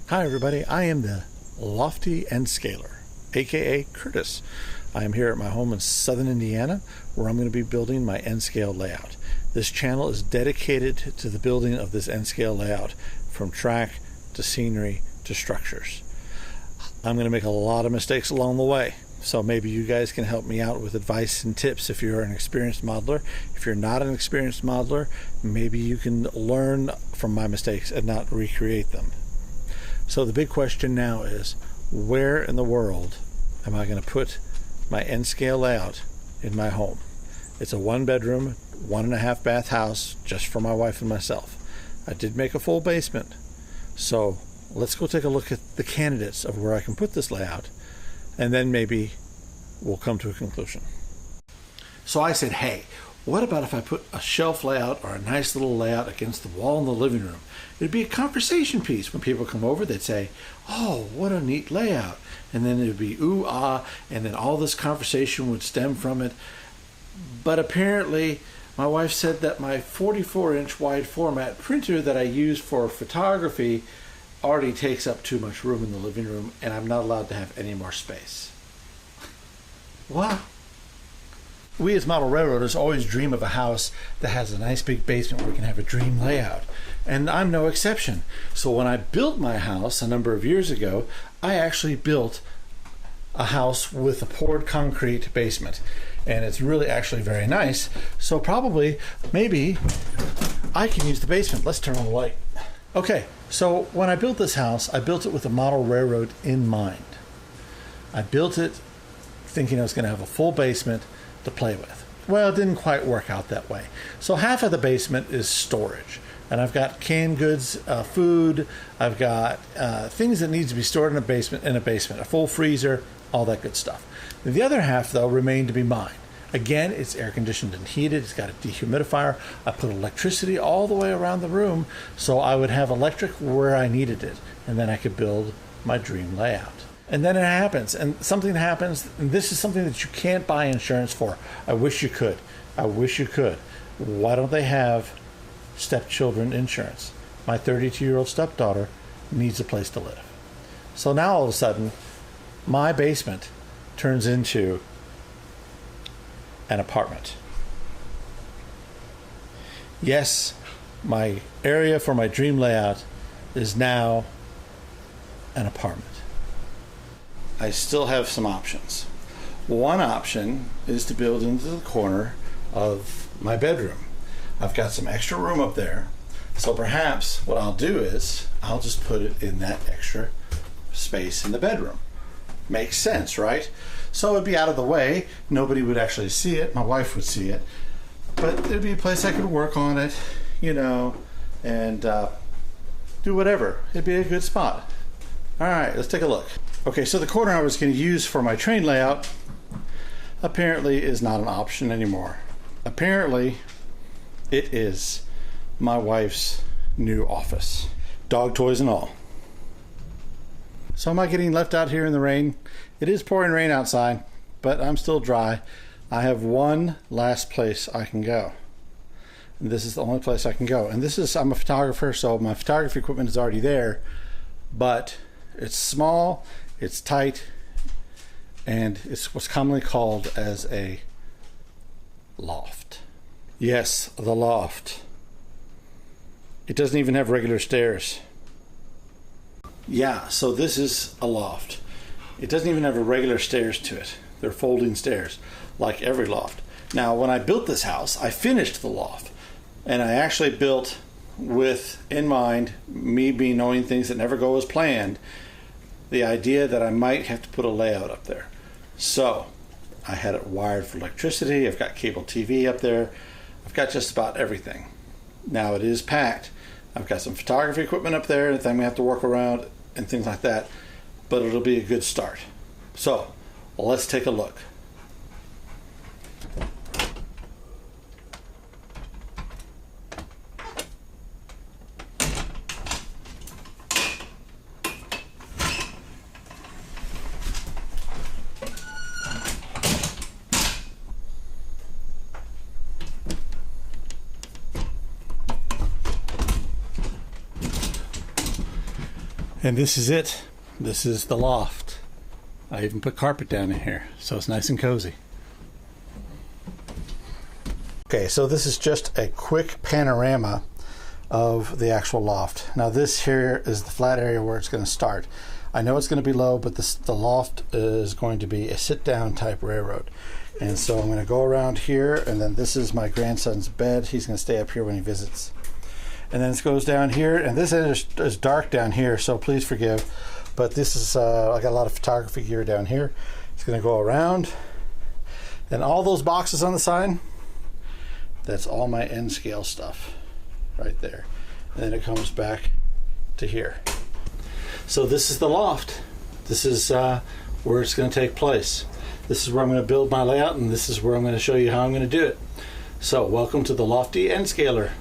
Hi everybody, I am the Lofty End Scaler, aka Curtis. I am here at my home in southern Indiana where I'm going to be building my N scale layout. This channel is dedicated to the building of this N scale layout, from track to scenery to structures. I'm going to make a lot of mistakes along the way, so maybe you guys can help me out with advice and tips if you're an experienced modeler. If you're not an experienced modeler, maybe you can learn from my mistakes and not recreate them. So the big question now is, where in the world am I going to put my N-scale layout in my home? It's a 1-bedroom, 1.5 bath house just for my wife and myself. I did make a full basement, so let's go take a look at the candidates of where I can put this layout, and then maybe we'll come to a conclusion. So I said, hey, what about if I put a shelf layout or a nice little layout against the wall in the living room? It'd be a conversation piece. When people come over, they'd say, oh, what a neat layout. And then it'd be ooh, ah, and then all this conversation would stem from it. But apparently, my wife said that my 44-inch wide format printer that I use for photography already takes up too much room in the living room, and I'm not allowed to have any more space. What? We as model railroaders always dream of a house that has a nice big basement where we can have a dream layout. And I'm no exception. So when I built my house a number of years ago, I actually built a house with a poured concrete basement. And it's really actually very nice. So probably, maybe, I can use the basement. Let's turn on the light. Okay, so when I built this house, I built it with a model railroad in mind. I built it thinking I was going to have a full basement to play with. Well, it didn't quite work out that way. So half of the basement is storage. And I've got canned goods, food, I've got things that needs to be stored in a basement, a full freezer, all that good stuff. The other half, though, remained to be mine. Again, it's air conditioned and heated, it's got a dehumidifier. I put electricity all the way around the room so I would have electric where I needed it, and then I could build my dream layout. And then it happens, and something happens, and this is something that you can't buy insurance for. I wish you could. I wish you could. Why don't they have stepchildren insurance? My 32-year-old stepdaughter needs a place to live. So now all of a sudden, my basement turns into an apartment. Yes, my area for my dream layout is now an apartment. I still have some options. One option is to build into the corner of my bedroom. I've got some extra room up there, so perhaps what I'll do is I'll just put it in that extra space in the bedroom. Makes sense, right? So it'd be out of the way. Nobody would actually see it. My wife would see it. But it'd be a place I could work on it, and do whatever. It'd be a good spot. All right, let's take a look. Okay, so the corner I was going to use for my train layout apparently is not an option anymore. Apparently, it is my wife's new office. Dog toys and all. So am I getting left out here in the rain? It is pouring rain outside, but I'm still dry. I have one last place I can go. And this is the only place I can go. And I'm a photographer, so my photography equipment is already there, but it's small, it's tight, and it's what's commonly called as a loft. Yes, the loft. It doesn't even have regular stairs. Yeah, so this is a loft. It doesn't even have a regular stairs to it. They're folding stairs, like every loft. Now, when I built this house, I finished the loft. And I actually built with, in mind, me knowing things that never go as planned, the idea that I might have to put a layout up there. So, I had it wired for electricity. I've got cable TV up there. I've got just about everything. Now, it is packed. I've got some photography equipment up there that I'm going to have to work around and things like that, but it'll be a good start. So, let's take a look. And this is it. This is the loft. I even put carpet down in here, so it's nice and cozy. Okay, so this is just a quick panorama of the actual loft. Now this here is the flat area where it's going to start. I know it's going to be low, but the loft is going to be a sit-down type railroad. And so I'm going to go around here, and then this is my grandson's bed. He's going to stay up here when he visits. And then it goes down here, and this is dark down here, so please forgive. But this is, I got a lot of photography gear down here. It's going to go around. And all those boxes on the side, that's all my N scale stuff right there. And then it comes back to here. So this is the loft. This is where it's going to take place. This is where I'm going to build my layout, and this is where I'm going to show you how I'm going to do it. So welcome to the Lofty N Scaler.